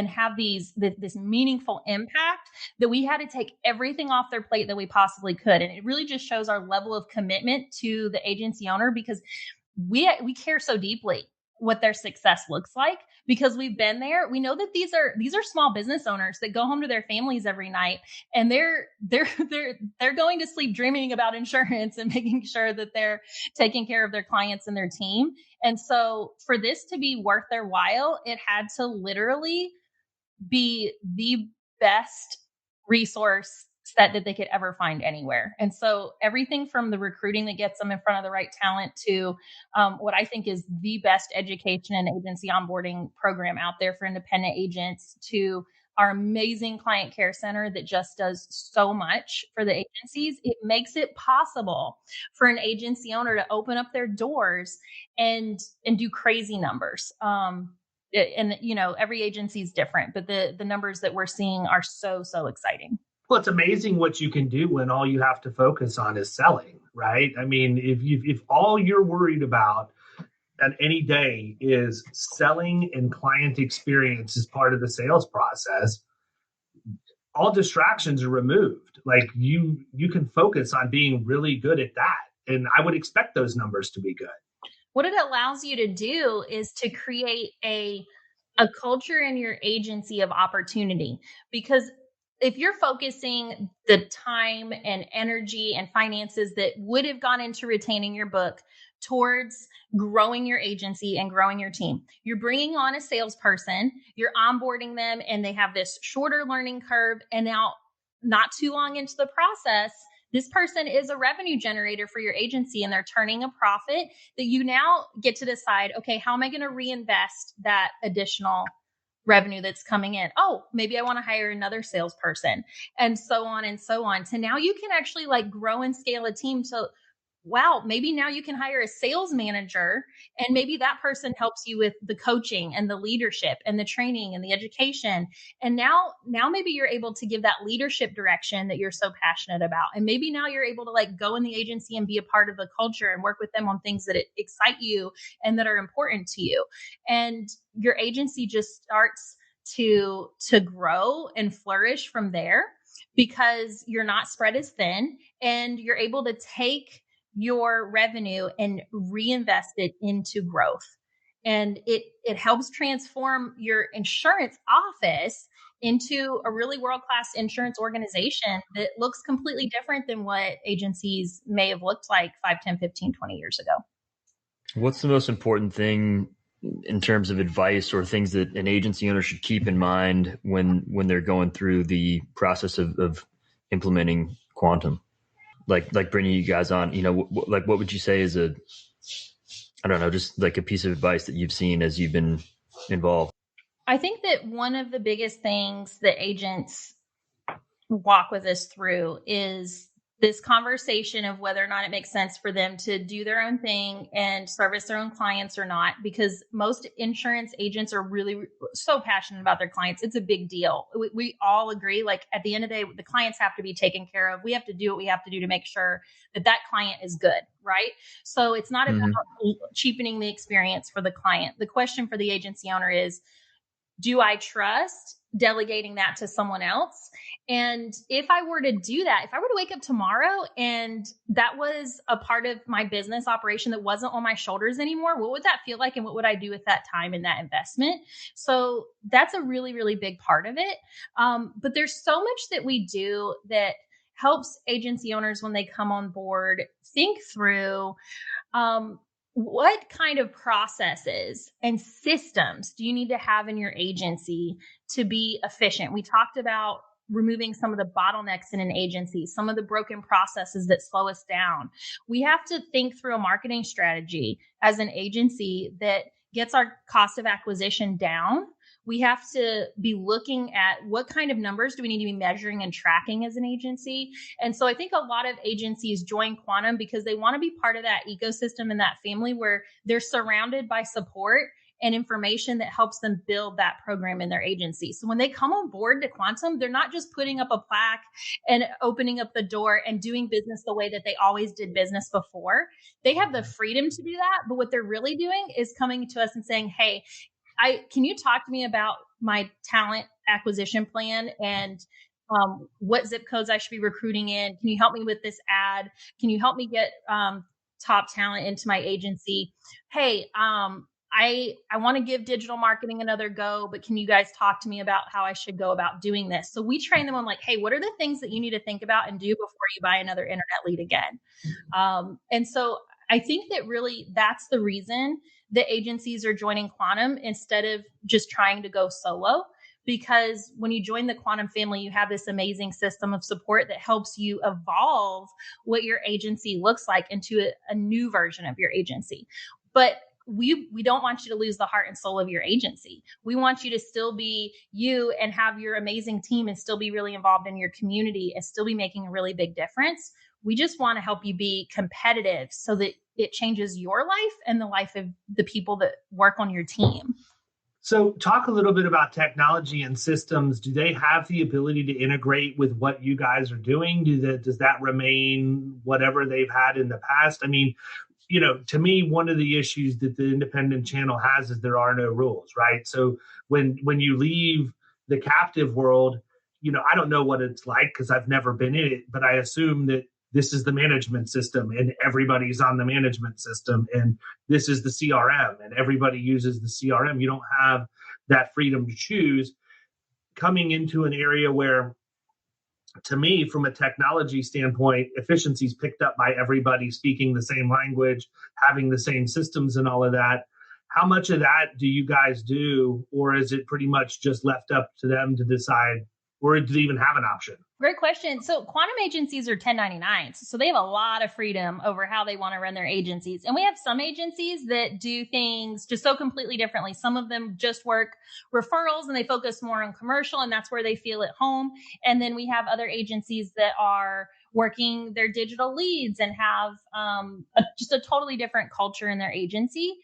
have this meaningful impact, that we had to take everything off their plate that we possibly could. And it really just shows our level of commitment to the agency owner, because we care so deeply what their success looks like, because we've been there. We know that these are small business owners that go home to their families every night, and they're going to sleep dreaming about insurance and making sure that they're taking care of their clients and their team. And so for this to be worth their while, it had to literally be the best resource set that they could ever find anywhere. And so everything from the recruiting that gets them in front of the right talent to what I think is the best education and agency onboarding program out there for independent agents, to our amazing client care center that just does so much for the agencies. It makes it possible for an agency owner to open up their doors and do crazy numbers. And every agency is different, but the numbers that we're seeing are so exciting. Well, it's amazing what you can do when all you have to focus on is selling, right? I mean, if all you're worried about on any day is selling and client experience as part of the sales process, all distractions are removed. Like, you can focus on being really good at that. And I would expect those numbers to be good. What it allows you to do is to create a culture in your agency of opportunity. Because if you're focusing the time and energy and finances that would have gone into retaining your book towards growing your agency and growing your team, you're bringing on a salesperson, you're onboarding them, and they have this shorter learning curve. And now, not too long into the process, this person is a revenue generator for your agency, and they're turning a profit that you now get to decide, okay, how am I going to reinvest that additional revenue that's coming in? Oh, maybe I want to hire another salesperson, and so on and so on. So now you can actually grow and scale a team. So wow, maybe now you can hire a sales manager, and maybe that person helps you with the coaching and the leadership and the training and the education. And now maybe you're able to give that leadership direction that you're so passionate about. And maybe now you're able to go in the agency and be a part of the culture and work with them on things that excite you and that are important to you. And your agency just starts to grow and flourish from there, because you're not spread as thin, and you're able to take your revenue and reinvest it into growth. And it helps transform your insurance office into a really world-class insurance organization that looks completely different than what agencies may have looked like 5, 10, 15, 20 years ago. What's the most important thing in terms of advice or things that an agency owner should keep in mind when they're going through the process of implementing Quantum? Like bringing you guys on, what would you say is just like a piece of advice that you've seen as you've been involved? I think that one of the biggest things that agents walk with us through is this conversation of whether or not it makes sense for them to do their own thing and service their own clients or not, because most insurance agents are really so passionate about their clients. It's a big deal. We all agree, like at the end of the day, the clients have to be taken care of. We have to do what we have to do to make sure that client is good, right? So it's not about cheapening the experience for the client. The question for the agency owner is, do I trust delegating that to someone else? And if I were to do that, if I were to wake up tomorrow and that was a part of my business operation that wasn't on my shoulders anymore, what would that feel like? And what would I do with that time and that investment? So that's a really, really big part of it. But there's so much that we do that helps agency owners when they come on board think through, what kind of processes and systems do you need to have in your agency to be efficient? We talked about removing some of the bottlenecks in an agency, some of the broken processes that slow us down. We have to think through a marketing strategy as an agency that gets our cost of acquisition down. We have to be looking at what kind of numbers do we need to be measuring and tracking as an agency. And so I think a lot of agencies join Quantum because they want to be part of that ecosystem and that family where they're surrounded by support and information that helps them build that program in their agency. So when they come on board to Quantum, they're not just putting up a plaque and opening up the door and doing business the way that they always did business before. They have the freedom to do that. But what they're really doing is coming to us and saying, hey, can you talk to me about my talent acquisition plan and what zip codes I should be recruiting in? Can you help me with this ad? Can you help me get top talent into my agency? Hey, I want to give digital marketing another go, but can you guys talk to me about how I should go about doing this? So we train them on like, hey, what are the things that you need to think about and do before you buy another internet lead again? And so I think that really that's the reason that agencies are joining Quantum instead of just trying to go solo. Because when you join the Quantum family, you have this amazing system of support that helps you evolve what your agency looks like into a new version of your agency. But we don't want you to lose the heart and soul of your agency. We want you to still be you and have your amazing team and still be really involved in your community and still be making a really big difference. We just want to help you be competitive so that it changes your life and the life of the people that work on your team. So talk a little bit about technology and systems. Do they have the ability to integrate with what you guys are doing? Does that remain whatever they've had in the past? I mean, to me, one of the issues that the independent channel has is there are no rules, right? So when you leave the captive world, I don't know what it's like because I've never been in it, but I assume that this is the management system and everybody's on the management system and this is the CRM and everybody uses the CRM. You don't have that freedom to choose. Coming into an area where, to me, from a technology standpoint, efficiency is picked up by everybody speaking the same language, having the same systems and all of that. How much of that do you guys do, or is it pretty much just left up to them to decide, or do they even have an option? Great question. So Quantum agencies are 1099s. So they have a lot of freedom over how they want to run their agencies. And we have some agencies that do things just so completely differently. Some of them just work referrals and they focus more on commercial and that's where they feel at home. And then we have other agencies that are working their digital leads and have just a totally different culture in their agency.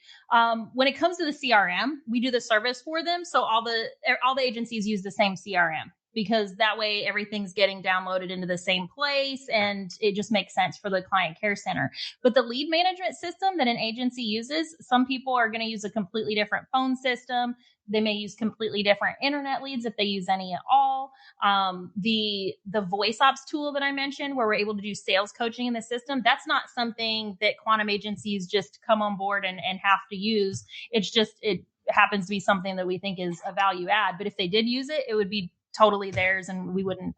When it comes to the CRM, we do the service for them. So all the agencies use the same CRM. because that way everything's getting downloaded into the same place and it just makes sense for the client care center. But the lead management system that an agency uses, some people are going to use a completely different phone system. They may use completely different internet leads if they use any at all. The voice ops tool that I mentioned, where we're able to do sales coaching in the system, that's not something that Quantum agencies just come on board and have to use. It's just, it happens to be something that we think is a value add. But if they did use it, it would be totally theirs, and we wouldn't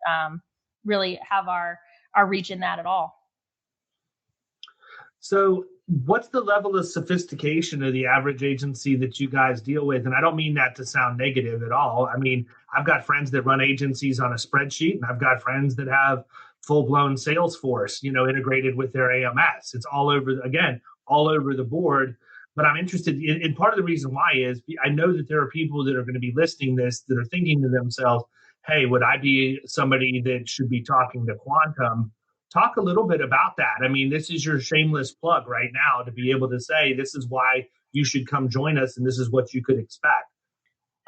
really have our reach in that at all. So what's the level of sophistication of the average agency that you guys deal with? And I don't mean that to sound negative at all. I mean, I've got friends that run agencies on a spreadsheet, and I've got friends that have full-blown Salesforce, integrated with their AMS. It's all over the board. But I'm interested in part of the reason why is I know that there are people that are going to be listening this that are thinking to themselves, hey, would I be somebody that should be talking to Quantum? Talk a little bit about that. I mean, this is your shameless plug right now to be able to say, this is why you should come join us and this is what you could expect.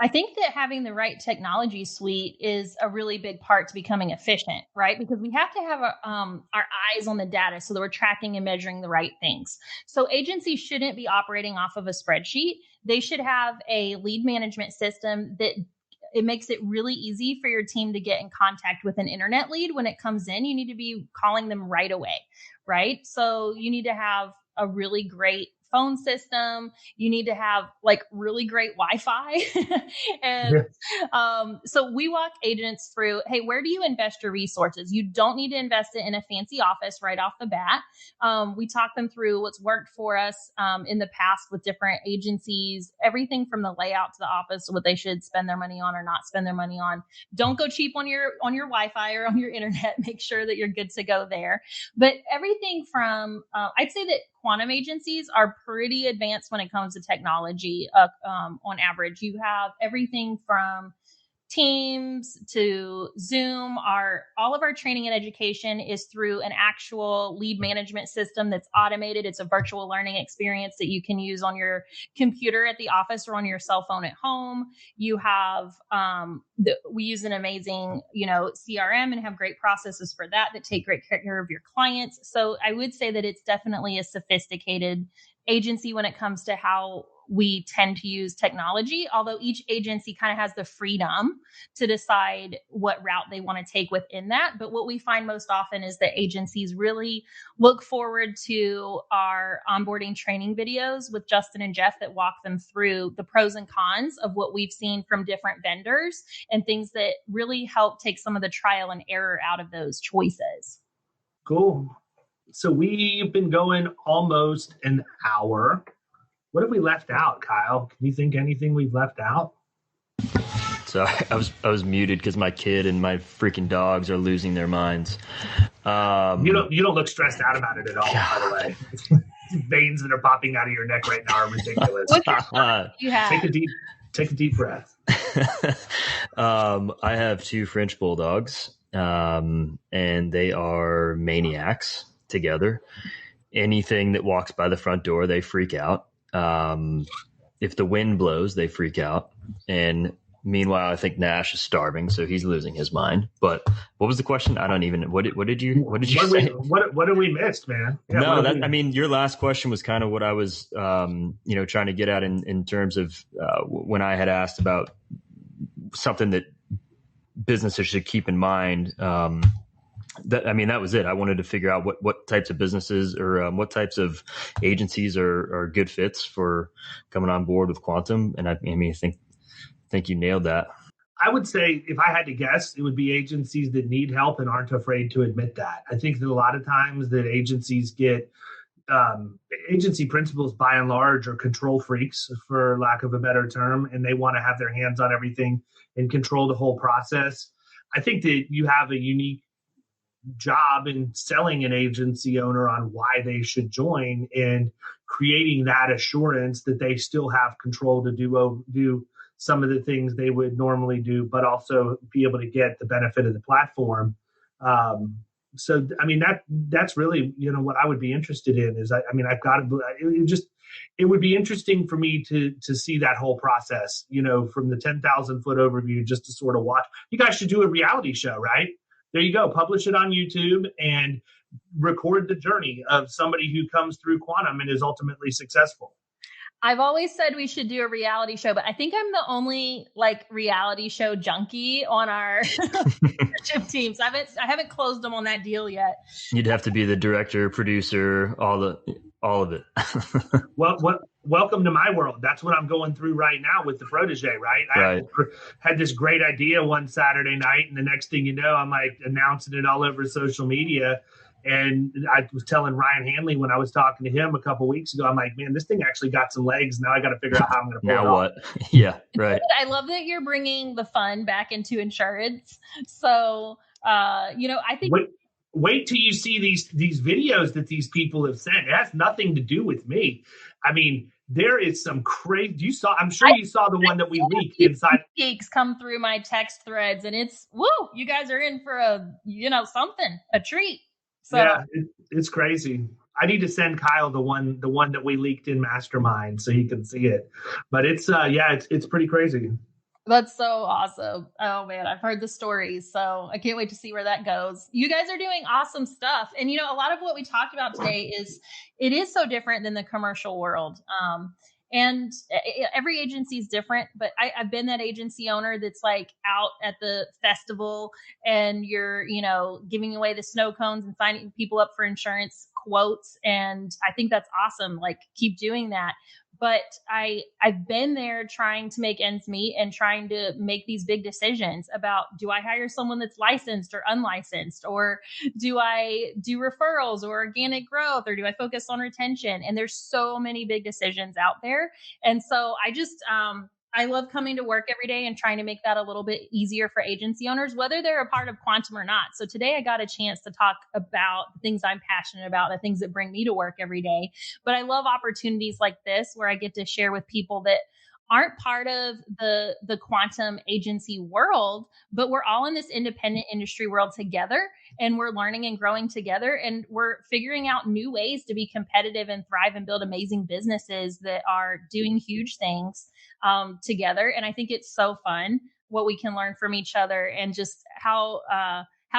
I think that having the right technology suite is a really big part to becoming efficient, right? Because we have to have our eyes on the data so that we're tracking and measuring the right things. So agencies shouldn't be operating off of a spreadsheet. They should have a lead management system that it makes it really easy for your team to get in contact with an internet lead. When it comes in, you need to be calling them right away, right? So you need to have a really great phone system. You need to have really great Wi-Fi. And so we walk agents through, hey, where do you invest your resources? You don't need to invest it in a fancy office right off the bat. We talk them through what's worked for us in the past with different agencies, everything from the layout to the office, what they should spend their money on or not spend their money on. Don't go cheap on your Wi-Fi or on your internet. Make sure that you're good to go there. But everything from, I'd say that Quantum agencies are pretty advanced when it comes to technology. On average, you have everything from Teams to Zoom. All of our training and education is through an actual lead management system that's automated. It's a virtual learning experience that you can use on your computer at the office or on your cell phone at home. You have, we use an amazing, CRM and have great processes for that take great care of your clients. So I would say that it's definitely a sophisticated agency when it comes to how we tend to use technology, although each agency kind of has the freedom to decide what route they want to take within that. But what we find most often is that agencies really look forward to our onboarding training videos with Justin and Jeff that walk them through the pros and cons of what we've seen from different vendors and things that really help take some of the trial and error out of those choices. Cool. So we've been going almost an hour. What have we left out, Kyle? Can you think anything we've left out? Sorry, I was muted because my kid and my freaking dogs are losing their minds. You don't look stressed out about it at all, by the way. Veins that are popping out of your neck right now are ridiculous. Take a deep breath. I have 2 French bulldogs, and they are maniacs together. Anything that walks by the front door, they freak out. If the wind blows, they freak out. And meanwhile, I think Nash is starving, so he's losing his mind. But what was the question? I don't even. What did you say? What did we miss, man? Yeah, your last question was kind of what I was, trying to get at in terms of when I had asked about something that businesses should keep in mind. That was it. I wanted to figure out what types of businesses or what types of agencies are good fits for coming on board with Quantum. And I think you nailed that. I would say if I had to guess, it would be agencies that need help and aren't afraid to admit that. I think that a lot of times that agencies get agency principals by and large are control freaks, for lack of a better term, and they want to have their hands on everything and control the whole process. I think that you have a unique job in selling an agency owner on why they should join and creating that assurance that they still have control to do some of the things they would normally do, but also be able to get the benefit of the platform. So, I mean, that's really, what I would be interested in is, I've got to, it would be interesting for me to see that whole process, from the 10,000 foot overview, just to sort of watch. You guys should do a reality show, right? There you go. Publish it on YouTube and record the journey of somebody who comes through quantum and is ultimately successful. I've always said we should do a reality show, but I think I'm the only reality show junkie on our leadership team. So I haven't closed them on that deal yet. You'd have to be the director, producer, all of it. Well, welcome to my world. That's what I'm going through right now with the protege, right? I had this great idea one Saturday night, and the next thing you know, I'm announcing it all over social media. And I was telling Ryan Hanley when I was talking to him a couple of weeks ago, I'm like, man, this thing actually got some legs. Now I got to figure out how I'm going to pull it off. Now what? Yeah, right. I love that you're bringing the fun back into insurance. So, I think. Wait till you see these videos that these people have sent. It has nothing to do with me. I mean, there is some crazy. I'm sure you saw the one that we leaked inside. Geeks come through my text threads, and it's you guys are in for a treat. So. Yeah, it's crazy. I need to send Kyle the one that we leaked in Mastermind so he can see it. But it's pretty crazy. That's so awesome. Oh man, I've heard the stories, so I can't wait to see where that goes. You guys are doing awesome stuff. And a lot of what we talked about today is so different than the commercial world. And every agency is different, but I've been that agency owner that's out at the festival and you're, giving away the snow cones and signing people up for insurance quotes. And I think that's awesome. Keep doing that. But I've been there trying to make ends meet and trying to make these big decisions about, do I hire someone that's licensed or unlicensed, or do I do referrals or organic growth, or do I focus on retention? And there's so many big decisions out there. And so I love coming to work every day and trying to make that a little bit easier for agency owners, whether they're a part of Quantum or not. So today I got a chance to talk about the things I'm passionate about, the things that bring me to work every day. But I love opportunities like this where I get to share with people that aren't part of the quantum agency world, but we're all in this independent industry world together, and we're learning and growing together, and we're figuring out new ways to be competitive and thrive and build amazing businesses that are doing huge things together. And I think it's so fun what we can learn from each other, and just how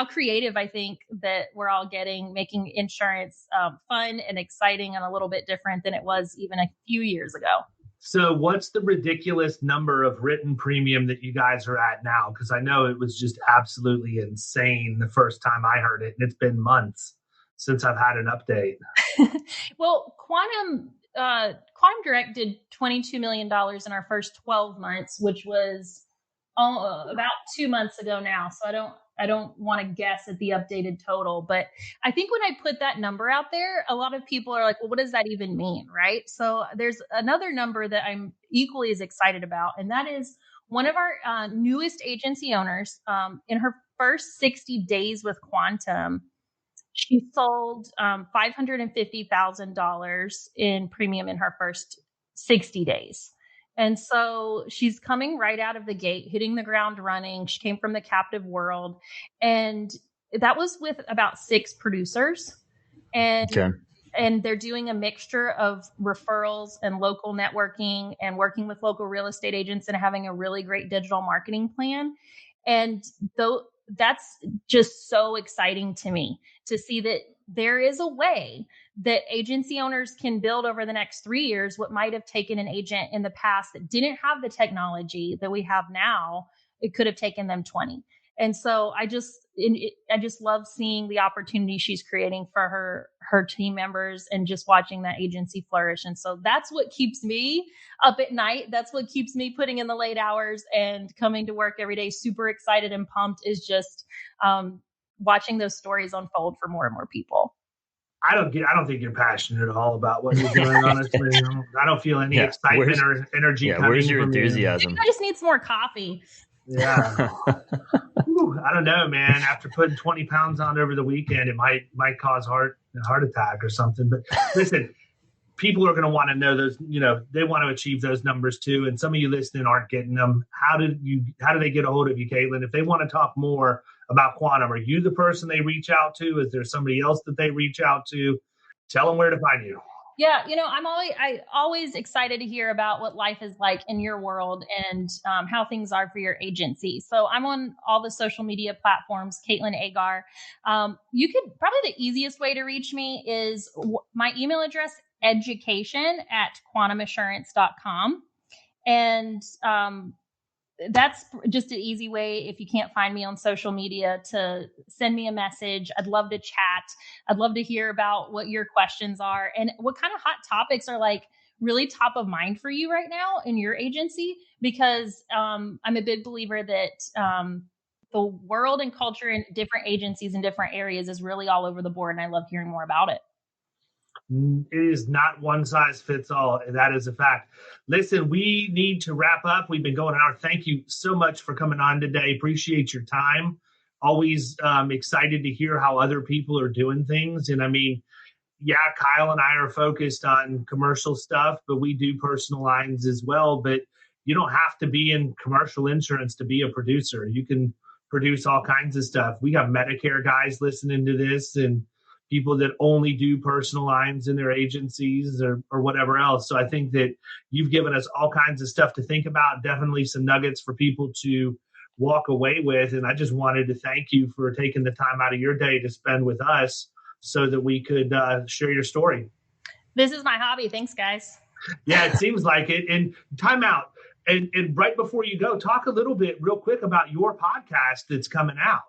creative I think that we're all getting, making insurance fun and exciting and a little bit different than it was even a few years ago. So what's the ridiculous number of written premium that you guys are at now? Because I know it was just absolutely insane the first time I heard it, and it's been months since I've had an update. Well, Quantum Direct did $22 million in our first 12 months, which was about 2 months ago now. So I don't want to guess at the updated total, but I think when I put that number out there, a lot of people are like, well, what does that even mean? Right. So there's another number that I'm equally as excited about. And that is one of our newest agency owners, in her first 60 days with Quantum, she sold $550,000 in premium in her first 60 days. And so she's coming right out of the gate, hitting the ground running. She came from the captive world. And that was with about 6 producers. And they're doing a mixture of referrals and local networking and working with local real estate agents and having a really great digital marketing plan. And that's just so exciting to me to see that there is a way that agency owners can build over the next 3 years what might have taken an agent in the past that didn't have the technology that we have now. It could have taken them 20. And so I just love seeing the opportunity she's creating for her team members and just watching that agency flourish. And so that's what keeps me up at night. That's what keeps me putting in the late hours and coming to work every day, super excited and pumped, is just watching those stories unfold for more and more people. I don't think you're passionate at all about what you're doing, honestly. I don't feel any excitement or energy. Yeah, where's your enthusiasm? I just need some more coffee. Yeah. I don't know, man. After putting 20 pounds on over the weekend, it might cause a heart attack or something. But listen, people are going to want to know those, they want to achieve those numbers too. And some of you listening aren't getting them. How do they get a hold of you, Katlyn? If they want to talk more about Quantum. Are you the person they reach out to? Is there somebody else that they reach out to? Tell them where to find you. Yeah, I'm always excited to hear about what life is like in your world and how things are for your agency. So I'm on all the social media platforms, Katlyn Eggar. You could probably the easiest way to reach me is my email address, education@quantumassurance.com. And that's just an easy way, if you can't find me on social media, to send me a message. I'd love to chat. I'd love to hear about what your questions are and what kind of hot topics are like really top of mind for you right now in your agency, because I'm a big believer that the world and culture in different agencies in different areas is really all over the board, and I love hearing more about it. It is not one size fits all. And that is a fact. Listen, we need to wrap up. We've been going an hour. Thank you so much for coming on today. Appreciate your time. Always excited to hear how other people are doing things. And I mean, yeah, Kyle and I are focused on commercial stuff, but we do personal lines as well. But you don't have to be in commercial insurance to be a producer. You can produce all kinds of stuff. We got Medicare guys listening to this, and people that only do personal lines in their agencies or whatever else. So I think that you've given us all kinds of stuff to think about, definitely some nuggets for people to walk away with. And I just wanted to thank you for taking the time out of your day to spend with us so that we could share your story. This is my hobby. Thanks, guys. Yeah, it seems like it. And time out. And right before you go, talk a little bit real quick about your podcast that's coming out.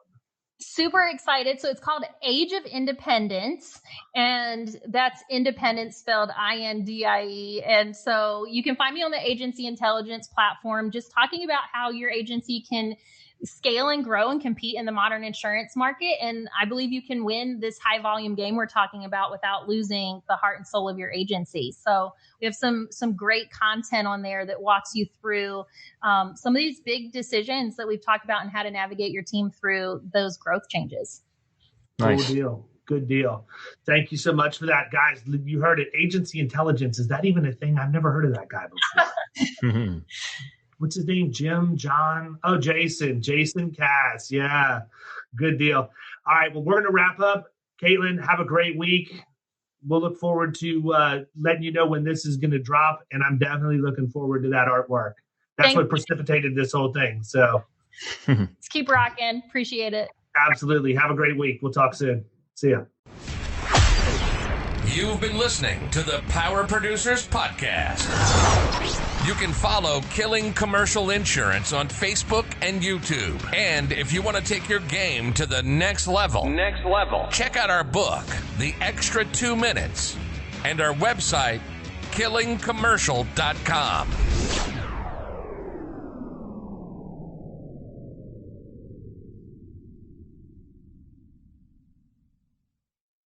Super excited. So it's called Age of Independence, and that's independence spelled INDIE. And so you can find me on the Agency Intelligence platform, just talking about how your agency can scale and grow and compete in the modern insurance market. And I believe you can win this high volume game we're talking about without losing the heart and soul of your agency. So we have some great content on there that walks you through some of these big decisions that we've talked about and how to navigate your team through those growth changes. Nice. Good deal. Thank you so much for that, guys. You heard it. Agency Intelligence. Is that even a thing? I've never heard of that guy before. What's his name? Jim, John? Oh, Jason Cass. Yeah, good deal. All right, well, we're going to wrap up. Katlyn, have a great week. We'll look forward to letting you know when this is going to drop, and I'm definitely looking forward to that artwork. That's what precipitated this whole thing. So let's keep rocking. Appreciate it. Absolutely. Have a great week. We'll talk soon. See ya. You've been listening to the Power Producers Podcast. You can follow Killing Commercial Insurance on Facebook and YouTube. And if you want to take your game to the next level, check out our book, The Extra 2 Minutes, and our website, killingcommercial.com.